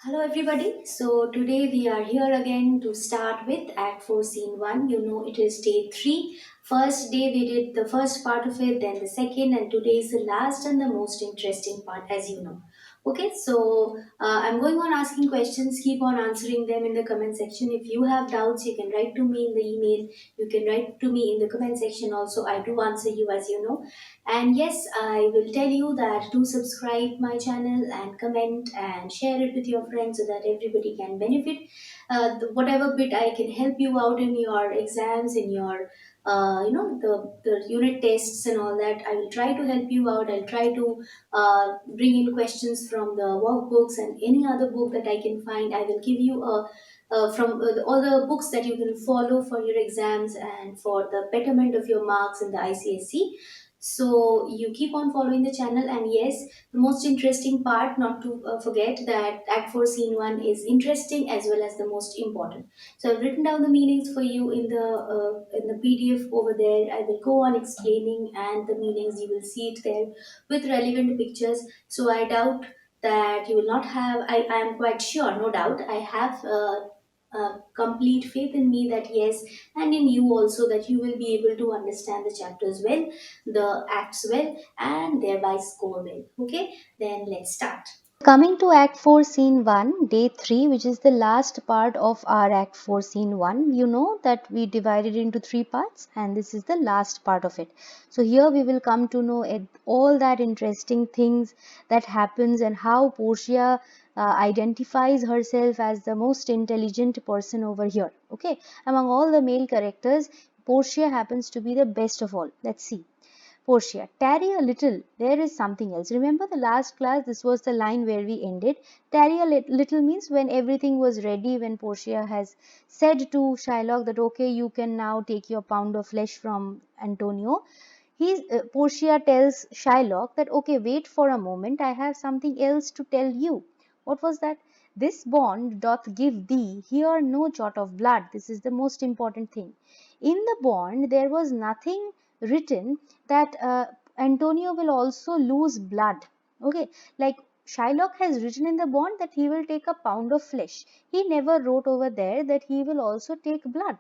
Hello everybody. So today we are here again to start with Act 4 Scene 1. You know it is day 3. First day we did the first part of it, then the second, and today is the last and the most interesting part, as you know. Okay, so I'm going on asking questions. Keep on answering them in the comment section. If you have doubts, you can write to me in the email. You can write to me in the comment section also. I do answer you, as you know. And yes, I will tell you that to subscribe my channel and comment and share it with your friends so that everybody can benefit. Whatever bit I can help you out in your exams, in your the unit tests and all that, I will try to help you out. I'll try to bring in questions from the workbooks and any other book that I can find. I will give you a from all the books that you can follow for your exams and for the betterment of your marks in the ICSE. So you keep on following the channel, and yes, the most interesting part, not to forget that Act 4 Scene 1 is interesting as well as the most important. So I've written down the meanings for you in the PDF over there. I will go on explaining, and the meanings you will see it there with relevant pictures. So I doubt that you will not have. I am quite sure, no doubt. I have complete faith in me that yes, and in you also, that you will be able to understand the chapters well, the acts well, and thereby score well. Okay, then let's start. Coming to Act 4, Scene 1, Day 3, which is the last part of our Act 4, Scene 1, you know that we divided into three parts, and this is the last part of it. So here we will come to know all that interesting things that happens and how Portia identifies herself as the most intelligent person over here. Okay, among all the male characters, Portia happens to be the best of all. Let's see. Portia, tarry a little, there is something else. Remember the last class, this was the line where we ended. Tarry a little means when everything was ready, when Portia has said to Shylock that, okay, you can now take your pound of flesh from Antonio. Portia tells Shylock that, okay, wait for a moment, I have something else to tell you. What was that? This bond doth give thee here no jot of blood. This is the most important thing. In the bond, there was nothing written that Antonio will also lose blood. Okay, like Shylock has written in the bond that he will take a pound of flesh. He never wrote over there that he will also take blood.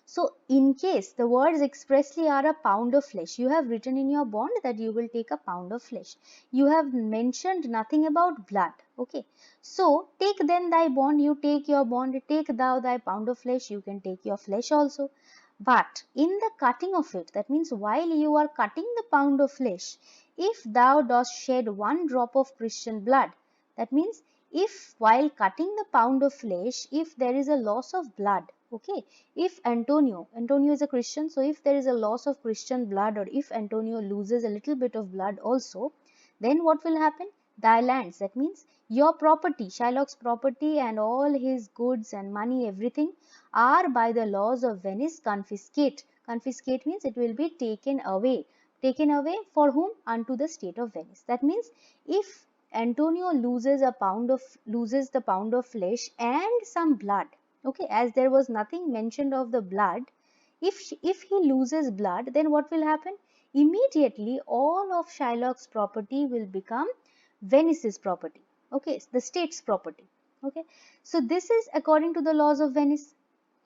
So, in case the words expressly are a pound of flesh, you have written in your bond that you will take a pound of flesh. You have mentioned nothing about blood. Okay. So, take then thy bond, you take your bond, take thou thy pound of flesh, you can take your flesh also. But in the cutting of it, that means while you are cutting the pound of flesh, if thou dost shed one drop of Christian blood, that means if while cutting the pound of flesh, if there is a loss of blood, okay, if Antonio is a Christian, so if there is a loss of Christian blood, or if Antonio loses a little bit of blood also, then what will happen? Thy lands, that means your property, Shylock's property and all his goods and money, everything are by the laws of Venice confiscate. Confiscate means it will be taken away. Taken away for whom? Unto the state of Venice. That means if Antonio loses the pound of flesh and some blood, okay, as there was nothing mentioned of the blood, if he loses blood, then what will happen? Immediately all of Shylock's property will become Venice's property, okay, the state's property. Okay, so this is according to the laws of Venice.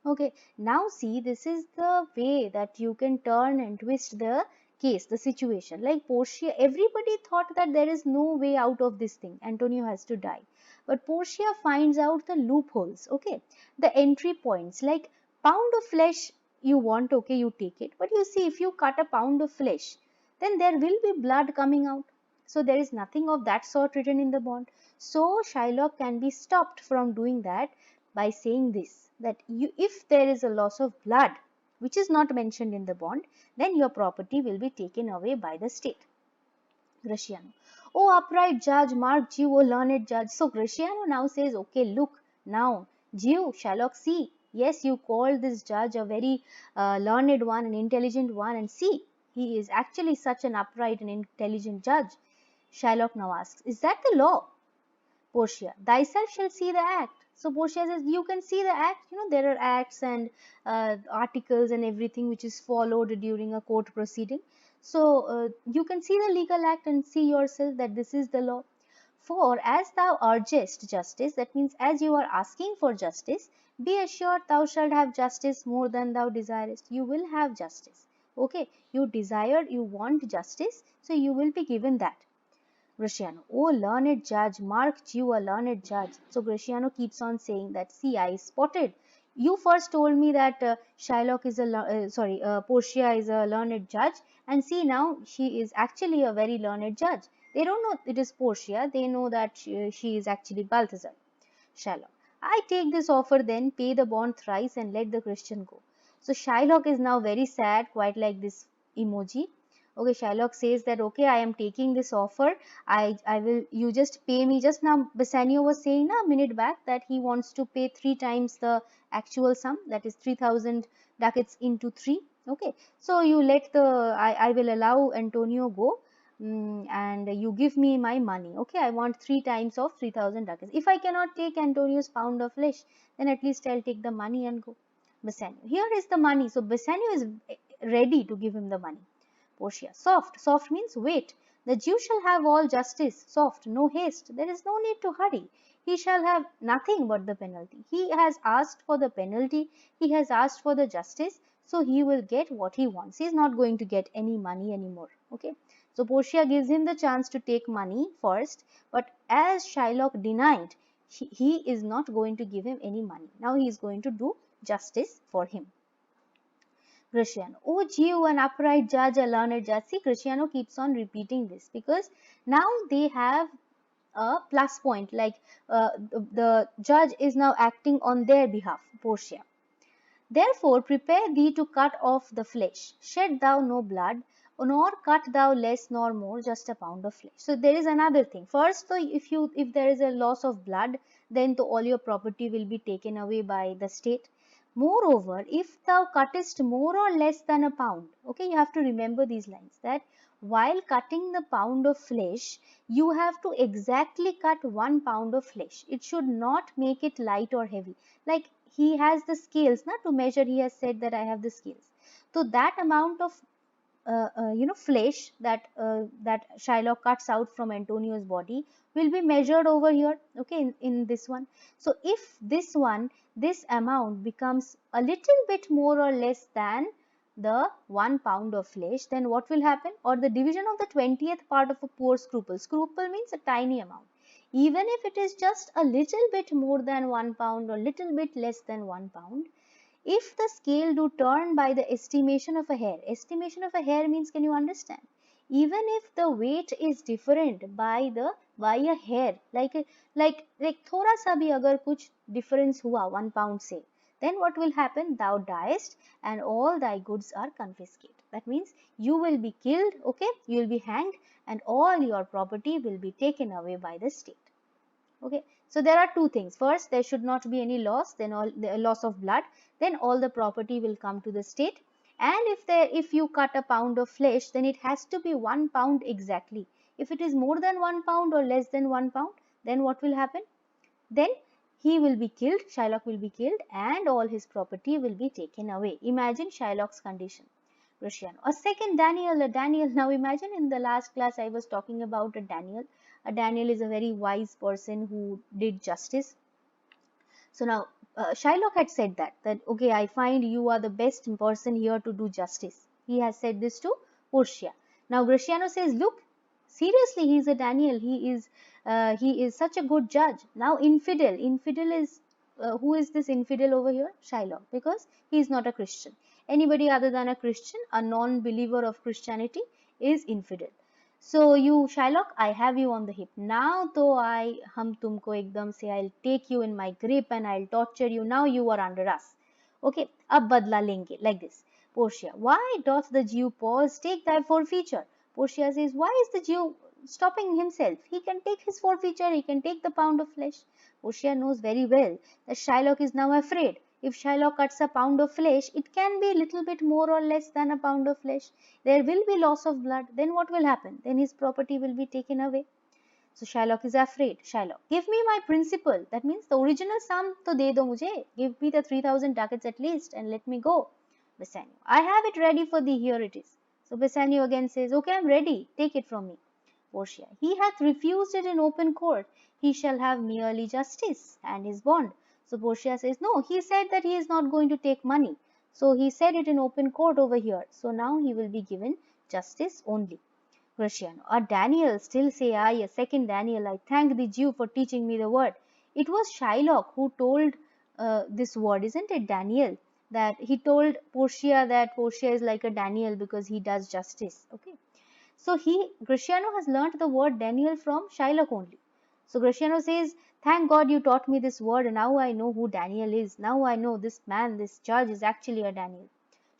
Okay, now see, this is the way that you can turn and twist the case, the situation. Like Portia, everybody thought that there is no way out of this thing. Antonio has to die. But Portia finds out the loopholes, okay, the entry points. Like pound of flesh you want, okay, you take it. But you see, if you cut a pound of flesh, then there will be blood coming out. So there is nothing of that sort written in the bond. So Shylock can be stopped from doing that by saying this, that if there is a loss of blood which is not mentioned in the bond, then your property will be taken away by the state. Gratiano, oh upright judge, mark Jew, oh learned judge. So Gratiano now says, okay, look now, Jew, Shylock, see, yes, you called this judge a very learned one, an intelligent one, and see, he is actually such an upright and intelligent judge. Shylock now asks, is that the law? Portia, thyself shall see the act. So Portia says, you can see the act. You know, there are acts and articles and everything which is followed during a court proceeding. So you can see the legal act and see yourself that this is the law. For as thou urgest justice, that means as you are asking for justice, be assured thou shalt have justice more than thou desirest. You will have justice. Okay, you desire, you want justice, so you will be given that. Graciano, oh learned judge, marked you a learned judge. So Graciano keeps on saying that, see, I spotted. You first told me that Shylock is Portia is a learned judge, and see now she is actually a very learned judge. They don't know it is Portia, they know that she is actually Balthazar. Shylock, I take this offer then, pay the bond thrice, and let the Christian go. So Shylock is now very sad, quite like this emoji. Okay, Shylock says that, okay, I am taking this offer. I will, you just pay me. Just now, Bassanio was saying a minute back that he wants to pay 3 times the actual sum, that is 3000 ducats into 3. Okay, so you let I will allow Antonio go, and you give me my money. Okay, I want 3 times of 3000 ducats. If I cannot take Antonio's pound of flesh, then at least I'll take the money and go. Bassanio, here is the money. So Bassanio is ready to give him the money. Portia, soft. Soft means wait. The Jew shall have all justice. Soft, no haste. There is no need to hurry. He shall have nothing but the penalty. He has asked for the penalty. He has asked for the justice. So he will get what he wants. He is not going to get any money anymore. Okay. So Portia gives him the chance to take money first. But as Shylock denied, he is not going to give him any money. Now he is going to do justice for him. Graciano, oh Jew, an upright judge, a learned judge. See, Graciano keeps on repeating this because now they have a plus point, like the judge is now acting on their behalf, Portia. Therefore prepare thee to cut off the flesh. Shed thou no blood, nor cut thou less nor more, just a pound of flesh. So there is another thing. First, so if there is a loss of blood, then all your property will be taken away by the state. Moreover, if thou cuttest more or less than a pound, okay, you have to remember these lines, that while cutting the pound of flesh, you have to exactly cut 1 pound of flesh. It should not make it light or heavy. Like he has the scales, not to measure, he has said that I have the scales. So that amount of flesh that Shylock cuts out from Antonio's body will be measured over here, okay, in this one. So if this amount becomes a little bit more or less than the 1 pound of flesh, then what will happen? Or the division of the 20th part of a poor scruple. Scruple means a tiny amount. Even if it is just a little bit more than 1 pound or little bit less than 1 pound, if the scale do turn by the estimation of a hair means, can you understand? Even if the weight is different by a hair, like thoda sa bhi agar kuch difference hua, 1 pound say, then what will happen? Thou diest and all thy goods are confiscated. That means you will be killed, okay, you will be hanged, and all your property will be taken away by the state. Okay, so there are two things. First, there should not be any loss, then all the loss of blood, then all the property will come to the state. And if you cut a pound of flesh, then it has to be 1 pound exactly. If it is more than 1 pound or less than 1 pound, then what will happen? Then he will be killed, Shylock will be killed, and all his property will be taken away. Imagine Shylock's condition. Graciano. A second Daniel, Now imagine, in the last class I was talking about a Daniel. A Daniel is a very wise person who did justice. So now Shylock had said that okay, I find you are the best person here to do justice. He has said this to Portia. Now Graciano says, look, seriously, he is a Daniel. He is such a good judge. Now infidel is who is this infidel over here? Shylock, because he is not a Christian. Anybody other than a Christian, a non-believer of Christianity, is infidel. So you, Shylock, I have you on the hip. Now तो हम तुमको एकदम से, I'll take you in my grip and I'll torture you. Now you are under us. Okay, अब बदला लेंगे, like this. Portia, why doth the Jew pause? Take thy forfeiture. Portia says, why is the Jew stopping himself? He can take his forfeiture, he can take the pound of flesh. Portia knows very well that Shylock is now afraid. If Shylock cuts a pound of flesh, it can be a little bit more or less than a pound of flesh. There will be loss of blood. Then what will happen? Then his property will be taken away. So Shylock is afraid. Shylock, give me my principal. That means the original sum to de do mujhe. Give me the 3000 ducats at least and let me go. Bassanio, I have it ready for thee. Here it is. So Bassanio again says, okay, I'm ready. Take it from me. Portia. He hath refused it in open court. He shall have merely justice and his bond. So Portia says, no, he said that he is not going to take money. So he said it in open court over here. So now he will be given justice only. Gratiano. A Daniel, still say I, a second Daniel, I thank the Jew for teaching me the word. It was Shylock who told this word, isn't it, Daniel? That he told Portia that Portia is like a Daniel because he does justice. Okay. So Gratiano has learnt the word Daniel from Shylock only. So Gratiano says, thank God you taught me this word and now I know who Daniel is. Now I know this man, this judge is actually a Daniel.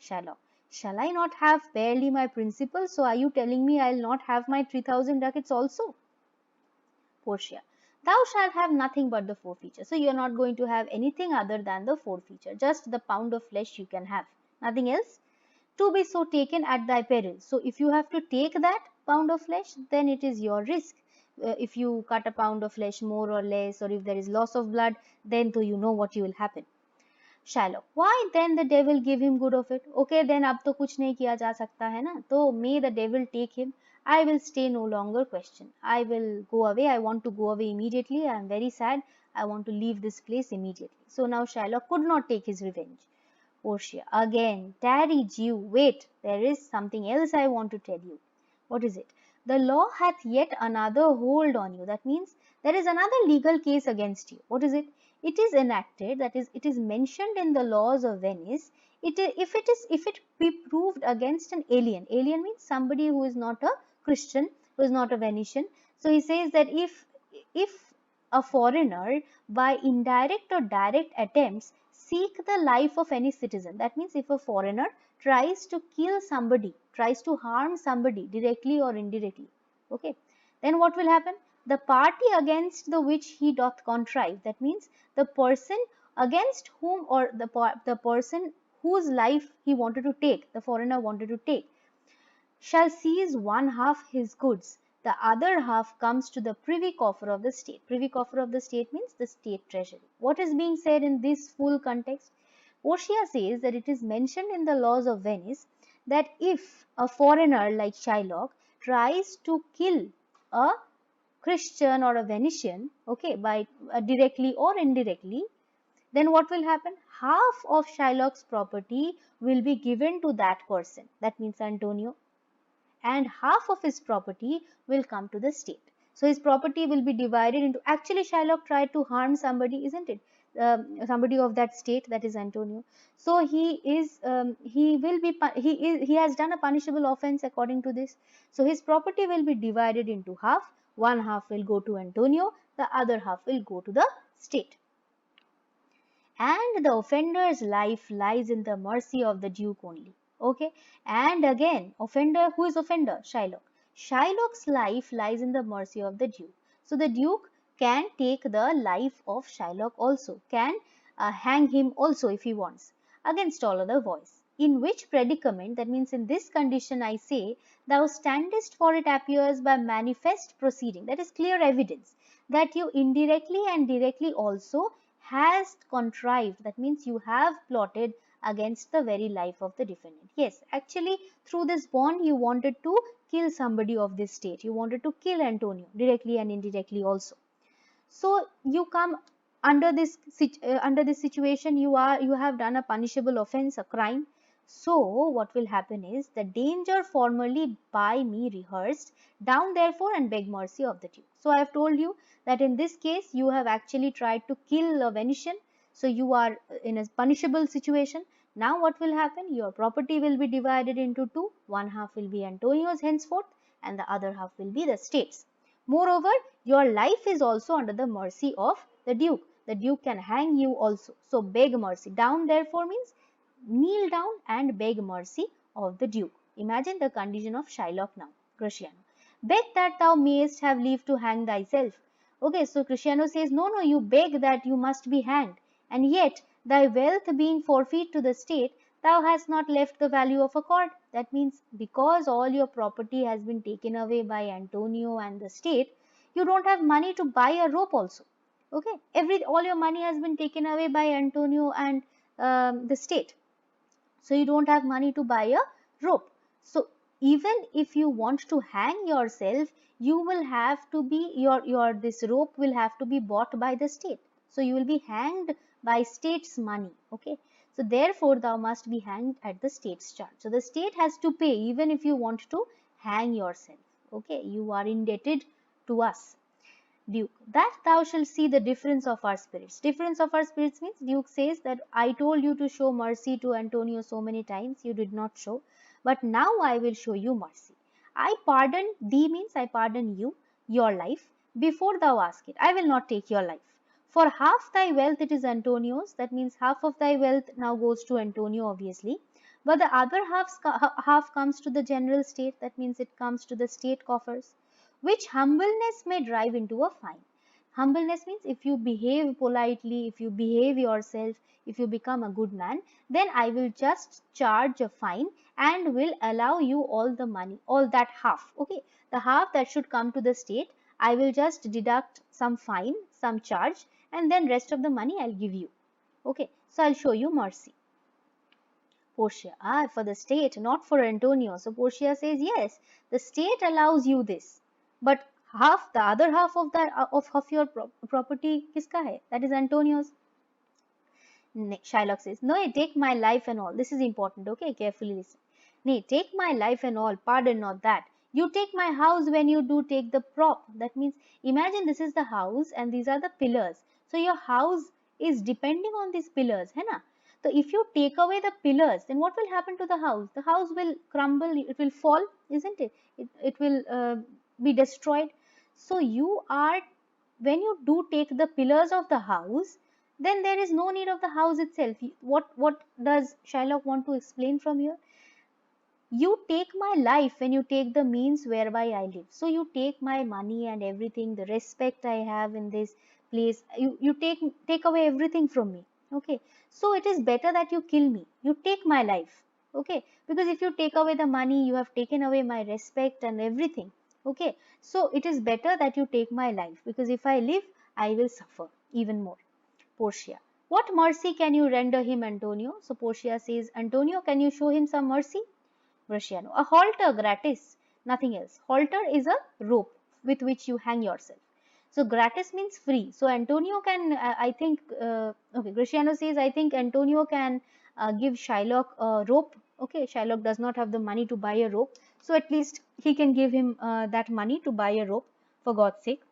Shylock. Shall I not have barely my principal? So are you telling me I'll not have my 3000 ducats also? Portia. Thou shalt have nothing but the forfeiture. So you're not going to have anything other than the forfeiture. Just the pound of flesh you can have. Nothing else. To be so taken at thy peril. So if you have to take that pound of flesh, then it is your risk. If you cut a pound of flesh more or less, or if there is loss of blood, then you know what will happen. Shylock. Why then the devil give him good of it? Okay, then अब तो कुछ नहीं किया जा सकता है ना. तो may the devil take him. I will stay no longer question. I will go away. I want to go away immediately. I am very sad. I want to leave this place immediately. So now Shylock could not take his revenge. Portia. Again, tarry, Jew, wait. There is something else I want to tell you. What is it? The law hath yet another hold on you. That means there is another legal case against you. What is it? It is enacted, that is, it is mentioned in the laws of Venice. If it be proved against an alien. Alien means somebody who is not a Christian, who is not a Venetian. So he says that if a foreigner by indirect or direct attempts seek the life of any citizen. That means if a foreigner tries to kill somebody, tries to harm somebody directly or indirectly, okay, then what will happen? The party against the which he doth contrive, that means the person against whom, or the person whose life he wanted to take, the foreigner wanted to take, shall seize one half his goods. The other half comes to the privy coffer of the state. Privy coffer of the state means the state treasury. What is being said in this full context? Portia says that it is mentioned in the laws of Venice that if a foreigner like Shylock tries to kill a Christian or a Venetian, okay, by directly or indirectly, then what will happen? Half of Shylock's property will be given to that person. That means Antonio, and half of his property will come to the state. So his property will be divided into, actually Shylock tried to harm somebody, isn't it? Somebody of that state, that is Antonio. So he has done a punishable offense according to this. So his property will be divided into half. One half will go to Antonio, the other half will go to the state. And the offender's life lies in the mercy of the duke only. Okay, and again, offender, who is offender? Shylock. Shylock's life lies in the mercy of the duke. So the duke can take the life of Shylock also, can hang him also if he wants, against all other voice. In which predicament, that means in this condition, I say, thou standest, for it appears by manifest proceeding, that is clear evidence, that you indirectly and directly also hast contrived, that means you have plotted against the very life of the defendant. Yes, actually through this bond you wanted to kill somebody of this state. You wanted to kill Antonio directly and indirectly also. So you come under this situation, you have done a punishable offense, a crime. So what will happen is, the danger formerly by me rehearsed, down therefore and beg mercy of the duke. So I have told you that in this case you have actually tried to kill a Venetian, so you are in a punishable situation. Now what will happen? Your property will be divided into two. One half will be Antonio's henceforth and the other half will be the state's. Moreover, your life is also under the mercy of the duke. The duke can hang you also. So beg mercy. Down therefore means kneel down and beg mercy of the duke. Imagine the condition of Shylock now. Gratiano. Beg that thou mayest have leave to hang thyself. Okay, so Gratiano says, no, you beg that you must be hanged. And yet, thy wealth being forfeit to the state, thou hast not left the value of a cord. That means because all your property has been taken away by Antonio and the state, you don't have money to buy a rope also. Okay, all your money has been taken away by Antonio and the state. So you don't have money to buy a rope. So even if you want to hang yourself, you will have to be your this rope will have to be bought by the state. So you will be hanged by state's money. Okay, so therefore thou must be hanged at the state's charge. So the state has to pay even if you want to hang yourself. Okay, you are indebted to us. Duke, that thou shalt see the difference of our spirits. Difference of our spirits means Duke says that I told you to show mercy to Antonio so many times, you did not show, but now I will show you mercy. I pardon thee means I pardon you, your life, before thou ask it. I will not take your life. For half thy wealth it is Antonio's, that means half of thy wealth now goes to Antonio, obviously. But the other half comes to the general state, that means it comes to the state coffers, which humbleness may drive into a fine. Humbleness means if you behave politely, if you behave yourself, if you become a good man, then I will just charge a fine and will allow you all the money, all that half. Okay, the half that should come to the state, I will just deduct some fine, some charge, and then rest of the money I'll give you. Okay, so I'll show you mercy. Portia, for the state, not for Antonio. So Portia says, yes, the state allows you this, but the other half of of your property, kiska hai? That is Antonio's. Shylock says, no, take my life and all. This is important, okay? Carefully listen. Nay, take my life and all. Pardon not that. You take my house when you do take the prop. That means, imagine this is the house and these are the pillars. So your house is depending on these pillars, hai na? So if you take away the pillars, then what will happen to the house? The house will crumble, it will fall, isn't it? It will be destroyed. So you are, when you do take the pillars of the house, then there is no need of the house itself. What does Shylock want to explain from here? You take my life when you take the means whereby I live. So you take my money and everything, the respect I have in this place, you take away everything from me. Okay, so it is better that you kill me. You take my life. Okay, because if you take away the money, you have taken away my respect and everything. Okay, so it is better that you take my life, because if I live, I will suffer even more. Portia, what mercy can you render him, Antonio? So Portia says, Antonio, can you show him some mercy? Bresciano, a halter gratis, nothing else. Halter is a rope with which you hang yourself. So gratis means free. So Antonio can, I think, okay, Bresciano says, I think Antonio can give Shylock a rope. Okay, Shylock does not have the money to buy a rope. So at least he can give him that money to buy a rope, for God's sake.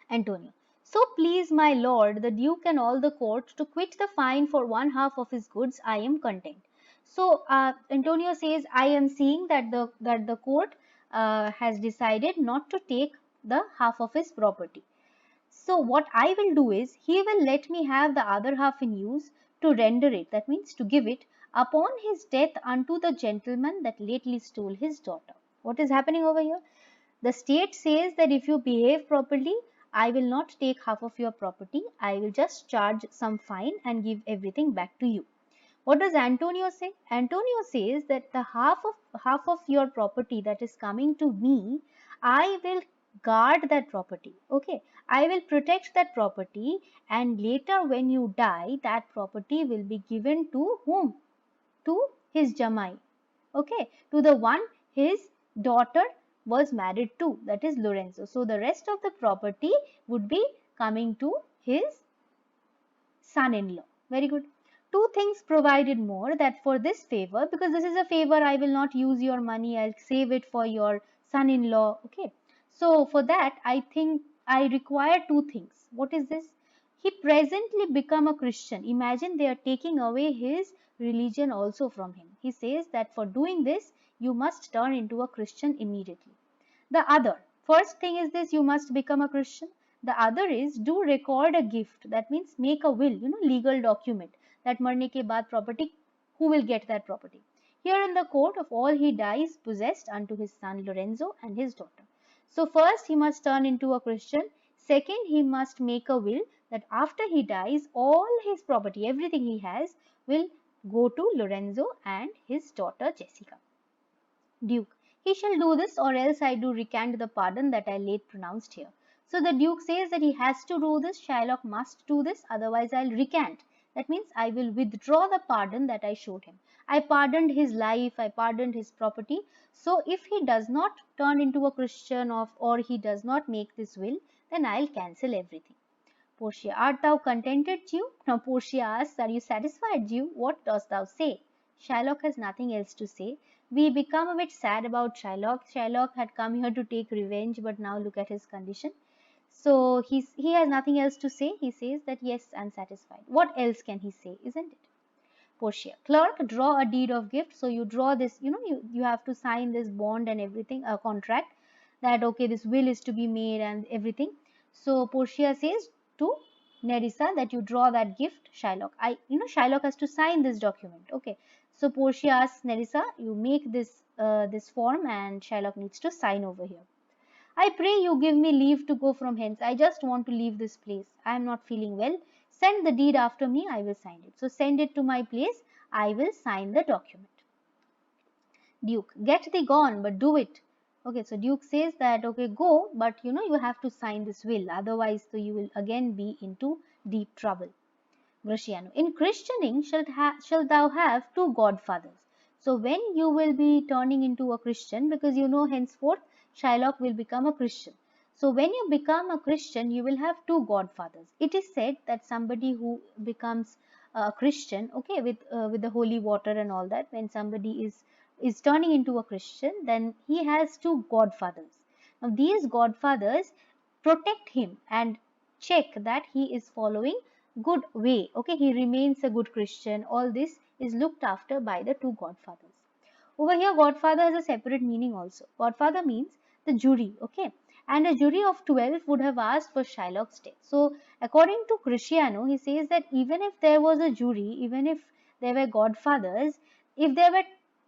Antonio. So please my lord, the duke and all the court, to quit the fine for one half of his goods, I am content. So Antonio says, I am seeing that the court has decided not to take the half of his property. So what I will do is, he will let me have the other half in use to render it, that means to give it, upon his death unto the gentleman that lately stole his daughter. What is happening over here? The state says that if you behave properly, I will not take half of your property. I will just charge some fine and give everything back to you. What does Antonio say? Antonio says that the half of your property that is coming to me, I will guard that property. Okay, I will protect that property, and later when you die, that property will be given to whom? To his Jamai. Okay, to the one his daughter was married to, that is Lorenzo. So the rest of the property would be coming to his son-in-law. Very good. Two things provided more, that for this favor, because this is a favor, I will not use your money, I'll save it for your son-in-law. Okay, so for that I think I require two things. What is this? He presently become a Christian. Imagine, they are taking away his religion also from him. He says that for doing this, you must turn into a Christian immediately. The other, first thing is this, you must become a Christian. The other is, do record a gift. That means make a will, legal document, that marne ke baad property, who will get that property. Here in the court, of all he dies possessed unto his son Lorenzo and his daughter. So first he must turn into a Christian. Second, he must make a will that after he dies, all his property, everything he has, will go to Lorenzo and his daughter Jessica. Duke, he shall do this, or else I do recant the pardon that I late pronounced here. So the Duke says that he has to do this, Shylock must do this, otherwise I'll recant That means I will withdraw the pardon that I showed him. I pardoned his life, I pardoned his property. So if he does not turn into a Christian or he does not make this will, then I'll cancel everything. Portia, art thou contented, Jew? Now Portia asks, are you satisfied, Jew? What dost thou say? Shylock has nothing else to say. We become a bit sad about Shylock. Shylock had come here to take revenge, but now look at his condition. So he has nothing else to say. He says that yes, I'm satisfied. What else can he say, isn't it? Portia, clerk, draw a deed of gift. So you draw this, you have to sign this bond and everything, a contract that okay, this will is to be made and everything. So Portia says to Nerissa that you draw that gift, Shylock. Shylock has to sign this document. Okay. So Portia asks Nerissa, you make this form and Shylock needs to sign over here. I pray you give me leave to go from hence. I just want to leave this place. I am not feeling well. Send the deed after me. I will sign it. So send it to my place. I will sign the document. Duke, get thee gone, but do it. Okay, so Duke says that, okay, go, but you have to sign this will. Otherwise, so you will again be into deep trouble. Gratiano, in christening shalt thou have two godfathers. So when you will be turning into a Christian, because henceforth Shylock will become a Christian. So when you become a Christian, you will have two godfathers. It is said that somebody who becomes a Christian, okay, with the holy water and all that, when somebody is turning into a Christian, then he has two godfathers. Now these godfathers protect him and check that he is following good way. Okay, he remains a good Christian. All this is looked after by the two godfathers. Over here, godfather has a separate meaning also. Godfather means the jury. Okay, and a jury of 12 would have asked for Shylock's death. So, according to Cristiano, he says that even if there was a jury, even if there were godfathers, if there were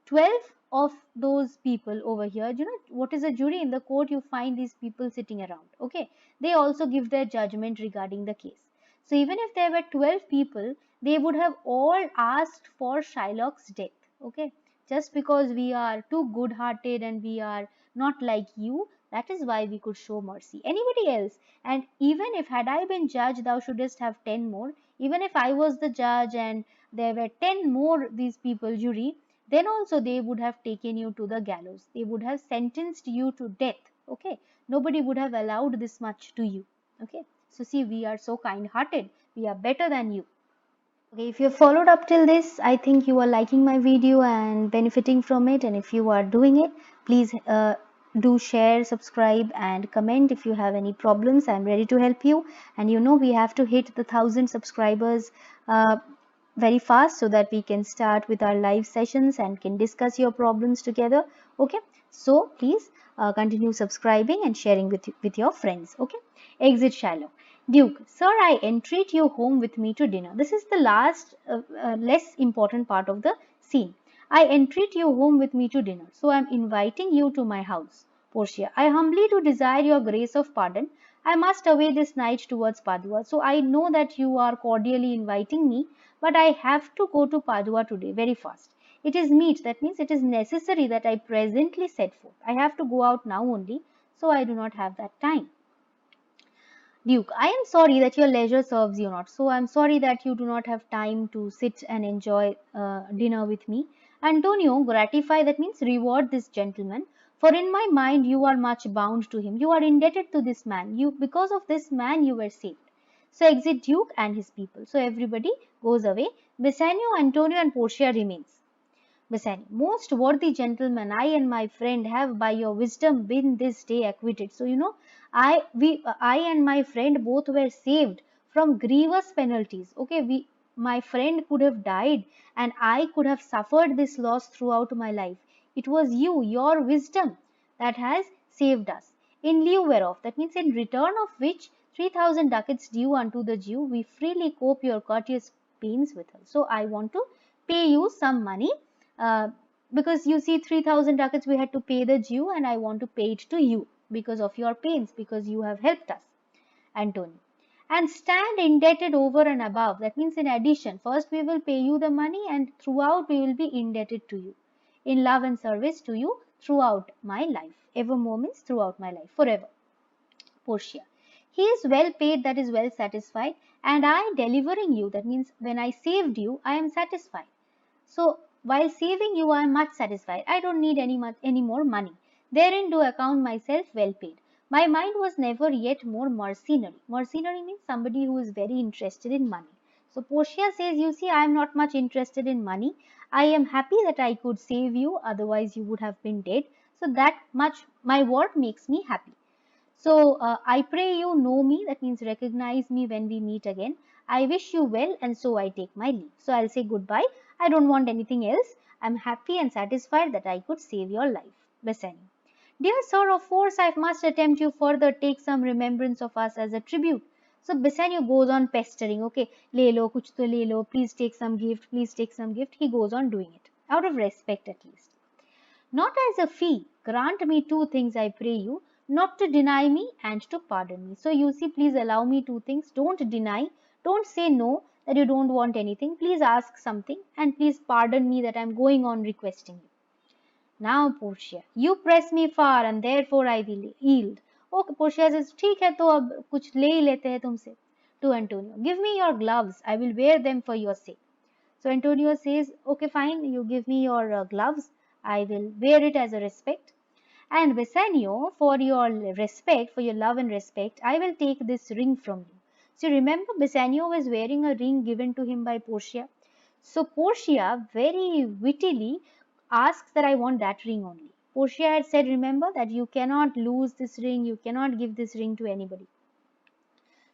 12 of those people over here, what is a jury? In the court, you find these people sitting around. Okay, they also give their judgment regarding the case. So even if there were 12 people, they would have all asked for Shylock's death. Okay, just because we are too good hearted and we are not like you, that is why we could show mercy. Anybody else, and even if had I been judge, thou shouldst have 10 more. Even if I was the judge and there were 10 more these people jury, then also they would have taken you to the gallows. They would have sentenced you to death. Okay, nobody would have allowed this much to you. Okay, so see, we are so kind hearted, we are better than you. Okay, if you have followed up till this, I think you are liking my video and benefiting from it. And if you are doing it, please do share, subscribe, and comment. If you have any problems, I'm ready to help you. And we have to hit the 1,000 subscribers very fast so that we can start with our live sessions and can discuss your problems together. Okay, so please continue subscribing and sharing with your friends. Okay, exit Shylock. Duke, sir, I entreat you home with me to dinner. This is the last, less important part of the scene. I entreat you home with me to dinner. So I am inviting you to my house. Portia, I humbly do desire your grace of pardon. I must away this night towards Padua. So I know that you are cordially inviting me, but I have to go to Padua today very fast. It is meet, that means it is necessary that I presently set forth. I have to go out now only, so I do not have that time. Duke, I am sorry that your leisure serves you not. So I am sorry that you do not have time to sit and enjoy dinner with me. Antonio, gratify, that means reward this gentleman. For in my mind you are much bound to him. You are indebted to this man. Because of this man you were saved. So exit Duke and his people. So everybody goes away. Bassanio, Antonio, and Portia remains. Bassanio, most worthy gentleman, I and my friend have by your wisdom been this day acquitted. So I and my friend both were saved from grievous penalties. Okay, my friend could have died and I could have suffered this loss throughout my life. It was you, your wisdom, that has saved us. In lieu whereof, that means in return of which 3,000 ducats due unto the Jew, we freely cope your courteous pains with us. So I want to pay you some money, uh, because you see 3,000 ducats we had to pay the Jew and I want to pay it to you because of your pains, because you have helped us. Antonio, and stand indebted over and above, that means in addition, first we will pay you the money and throughout we will be indebted to you in love and service to you throughout my life. Evermore means throughout my life, forever. Portia, He is well paid, that is well satisfied, and I delivering you, that means when I saved you, I am satisfied. So while saving you, I am much satisfied. I don't need any more money. Therein do account myself well paid. My mind was never yet more mercenary. Mercenary means somebody who is very interested in money. So Portia says, you see, I am not much interested in money. I am happy that I could save you, otherwise you would have been dead. So that much my word makes me happy. So I pray you know me, that means recognize me when we meet again. I wish you well, and so I take my leave. So I'll say goodbye. I don't want anything else. I'm happy and satisfied that I could save your life. Bassanio. Dear sir, of course I must attempt you further, take some remembrance of us as a tribute. So Bassanio goes on pestering, okay, le lo, kuch to le lo, please take some gift, please take some gift. He goes on doing it, out of respect at least. Not as a fee, grant me two things, I pray you, not to deny me and to pardon me. So you see, please allow me two things. Don't deny, don't say no, that you don't want anything. Please ask something, and please pardon me that I am going on requesting you. Now Portia, you press me far and therefore I will yield. Okay, Portia says, ठीक है तो अब कुछ ले ही लेते हैं तुमसे. To Antonio, give me your gloves, I will wear them for your sake. So Antonio says, okay, fine, you give me your gloves, I will wear it as a respect. And Bassanio, for your respect, for your love and respect, I will take this ring from you. So remember, Bassanio was wearing a ring given to him by Portia. So Portia very wittily asks that I want that ring only. Portia had said, remember, that you cannot lose this ring, you cannot give this ring to anybody.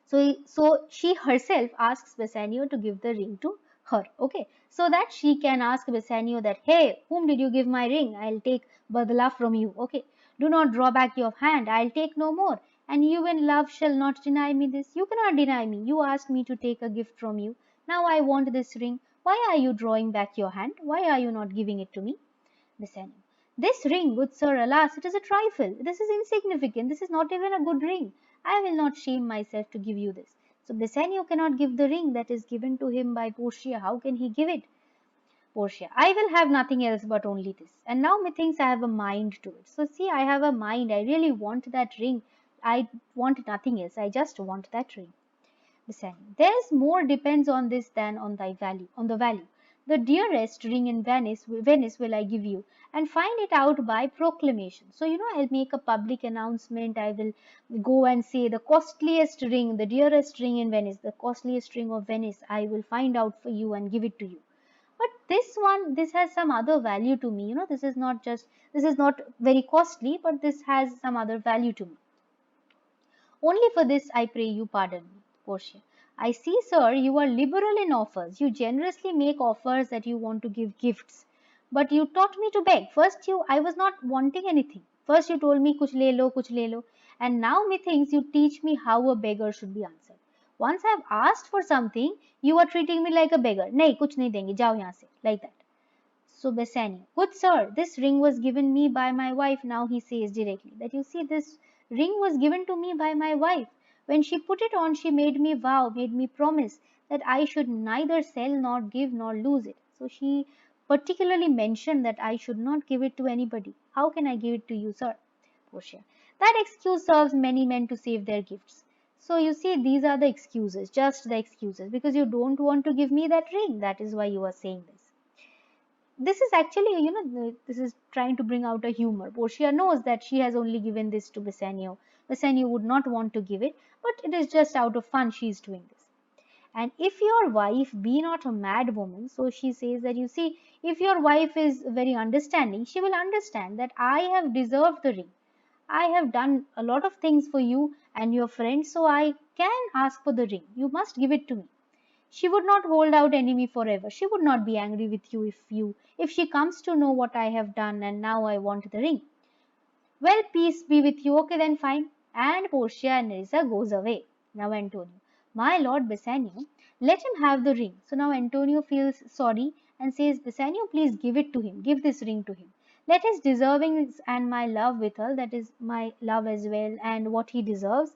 So she herself asks Bassanio to give the ring to her, okay, so that she can ask Bassanio that, hey, whom did you give my ring? I'll take badla from you, okay. Do not draw back your hand, I'll take no more. And you in love shall not deny me this. You cannot deny me. You asked me to take a gift from you. Now I want this ring. Why are you drawing back your hand? Why are you not giving it to me? Bassanio. This ring, good sir, alas, it is a trifle. This is insignificant. This is not even a good ring. I will not shame myself to give you this. So Bassanio cannot give the ring that is given to him by Portia. How can he give it? Portia, I will have nothing else but only this. And now methinks I have a mind to it. So see, I have a mind. I really want that ring. I want nothing else. I just want that ring. Bassanio. There's more depends on this than on thy value, on the value. The dearest ring in Venice will I give you, and find it out by proclamation. So I'll make a public announcement. I will go and say the costliest ring, the dearest ring in Venice, the costliest ring of Venice. I will find out for you and give it to you. But this one, this has some other value to me. This is not very costly, but this has some other value to me. Only for this I pray you pardon me. Portia. I see, sir, you are liberal in offers. You generously make offers that you want to give gifts. But you taught me to beg. First I was not wanting anything. First you told me kuch le lo, kuch le lo. And now methinks you teach me how a beggar should be answered. Once I have asked for something, you are treating me like a beggar. Nahi, kuch nahi dengi, jao yahan se. Like that. So Bassanio, good sir, this ring was given me by my wife. Now he says directly that you see, this ring was given to me by my wife. When she put it on, she made me vow, made me promise that I should neither sell nor give nor lose it. So she particularly mentioned that I should not give it to anybody. How can I give it to you, sir? Portia. That excuse serves many men to save their gifts. So you see, these are the excuses, just the excuses, because you don't want to give me that ring. That is why you are saying this. This is actually, this is trying to bring out a humor. Portia knows that she has only given this to Bassanio. Bassanio would not want to give it, but it is just out of fun she is doing this. And if your wife be not a mad woman, so she says that you see, if your wife is very understanding, she will understand that I have deserved the ring. I have done a lot of things for you and your friends, so I can ask for the ring. You must give it to me. She would not hold out enemy forever. She would not be angry with you if she comes to know what I have done and now I want the ring. Well, peace be with you. Okay, then fine. And Portia and Nerissa goes away. Now Antonio. My lord Bassanio, let him have the ring. So now Antonio feels sorry and says, Bassanio, please give it to him. Give this ring to him. Let his deservings and my love with her, that is my love as well, and what he deserves,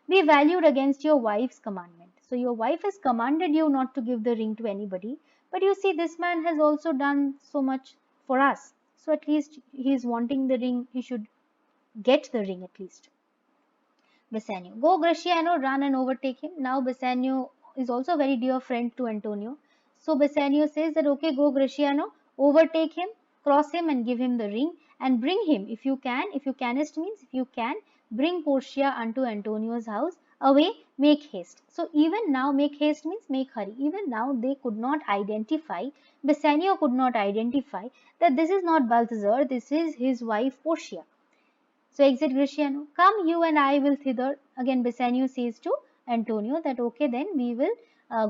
be valued against your wife's commandment. So your wife has commanded you not to give the ring to anybody, but you see, this man has also done so much for us. So at least he is wanting the ring, he should get the ring at least. Bassanio. Go, Gratiano, run and overtake him. Now Bassanio is also a very dear friend to Antonio. So Bassanio says that, okay, go, Gratiano, overtake him, cross him and give him the ring and bring him, if you can, if you canst means if you can, bring Portia unto Antonio's house. Away, make haste. So even now, make haste means make hurry. Even now they could not identify, Bassanio could not identify that this is not Balthazar, this is his wife Portia. So exit Gratiano. Come, you and I will thither. Again, Bassanio says to Antonio that, okay, then we will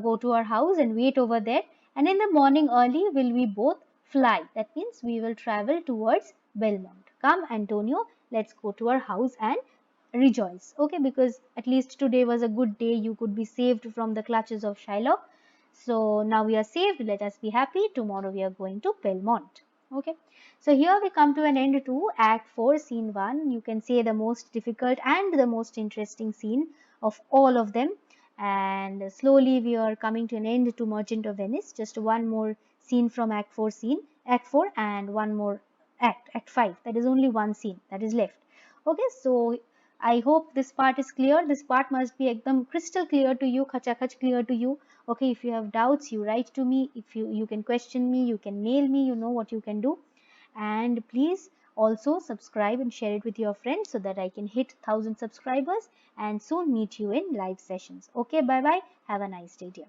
go to our house and wait over there. And in the morning early, will we both fly? That means we will travel towards Belmont. Come, Antonio, let's go to our house and rejoice. Okay, because at least today was a good day. You could be saved from the clutches of Shylock. So now we are saved. Let us be happy. Tomorrow we are going to Belmont. Okay. So here we come to an end to Act 4, Scene 1. You can say the most difficult and the most interesting scene of all of them. And slowly we are coming to an end to Merchant of Venice. Just one more scene from Act 4 and one more Act 5. That is only one scene that is left. Okay, so I hope this part is clear. This part must be ekdam crystal clear to you, khachakach clear to you. Okay, if you have doubts, you write to me. If you can question me, you can mail me, you know what you can do. And please also subscribe and share it with your friends so that I can hit 1000 subscribers and soon meet you in live sessions. Okay, bye bye. Have a nice day, dear.